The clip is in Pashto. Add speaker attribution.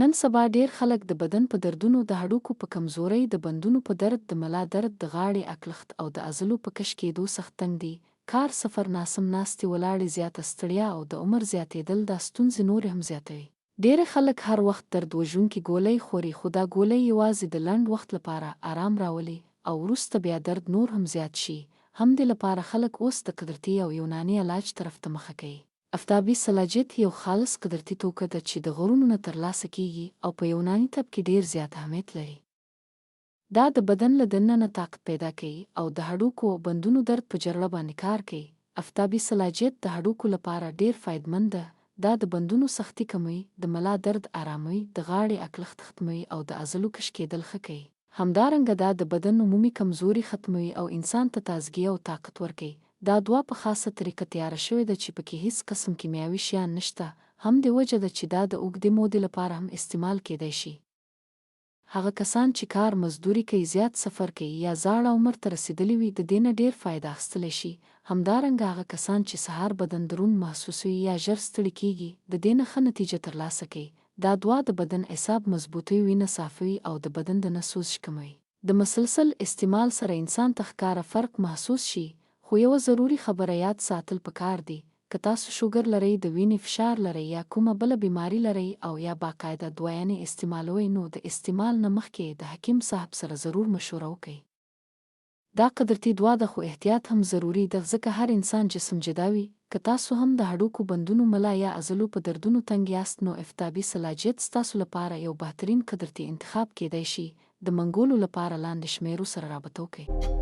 Speaker 1: نن سبا ډیر خلک د بدن په دردونو، د هډوکو په کمزورۍ، د بندونو په درد، د ملا درد، د غاړې اکلخت او د عضلو په کش کېدو سخت تنګ دي. کار، سفر، ناسم ناستې ولاړې، زیاته ستړیا او د عمر زیاتېدل دا ستونزې نورې هم زیاتوي. ډېر خلک هر وخت درد وژونکي ګولۍ خوري، خو دا ګولۍ یوازې د لنډ وخت لپاره آرام راولي او وروسته بیا درد نور هم زیات شي. همدې لپاره خلک اوس د قدرتي او یوناني علاج طرف ته مخه کوي. افتابي سلاجت یو خالص قدرتي توکه ده چې د غرونو نه ترلاسه کیږي او په یوناني طب کې ډیر زیات اهمیت لري. دا د بدن له دننه طاقت پیدا کوي او د هډوکو او بندونو درد په جرړه باندې کار کوي. افتابي سلاجت د هډوکو لپاره ډیر فایدمند ده. دا د بندونو سختي کموي، د ملا درد آراموي، د غاړې اکلخت ختموي او د عضلو کش کېدل ښه کوي. همدارنګه دا د بدن عمومي کمزوري ختموي او انسان ته تازګي او طاقت ورکوي. دا دوا په خاصه طریقه تیاره شوې ده چې پکې هیڅ قسم کیمیاوي شیان نشته. هم د وجه ده چې دا د اوږدې مودې لپاره هم استعمال کېدای شي. هغه کسان چې کار مزدوري کوي، زیات سفر کوي یا زاړه عمر ته رسیدلی وي، د دې نه ډیر فایده اخیستلی شي. همدارنګه هغه کسان چې سهار بدن دروند محسوسوي یا ژر ستړي کیږي، د دې نه ښه نتیجه ترلاسه کوي. دا دوا د بدن اعصاب مضبوطوي، وینه صافوي او د بدن د نسوز کموي. د مسلسل استعمال سره انسان ته ښکاره فرق محسوس شي. خو یوه ضروري خبره یاد ساتل پکار دي: که تاسو شوګر لرئ، د وینې فشار لرئ یا کومه بله بیماری لرئ او یا باقاعده دوايانې استعمالوئ، نو د استعمال نه مخکې د حکیم صاحب سره ضرور مشوره وکړئ. دا قدرتي دوا ده، خو احتیاط هم ضروري ده، ځکه هر انسان جسم جدا وي. که تاسو هم د هډوکو، بندونو، ملا یا عضلو په دردونو تنګ یاست، نو افتابي سلاجت ستاسو لپاره یو بهترین قدرتي انتخاب کېدای شي. د منګولو لپاره لاندې شمیرو سره رابطه وکړئ.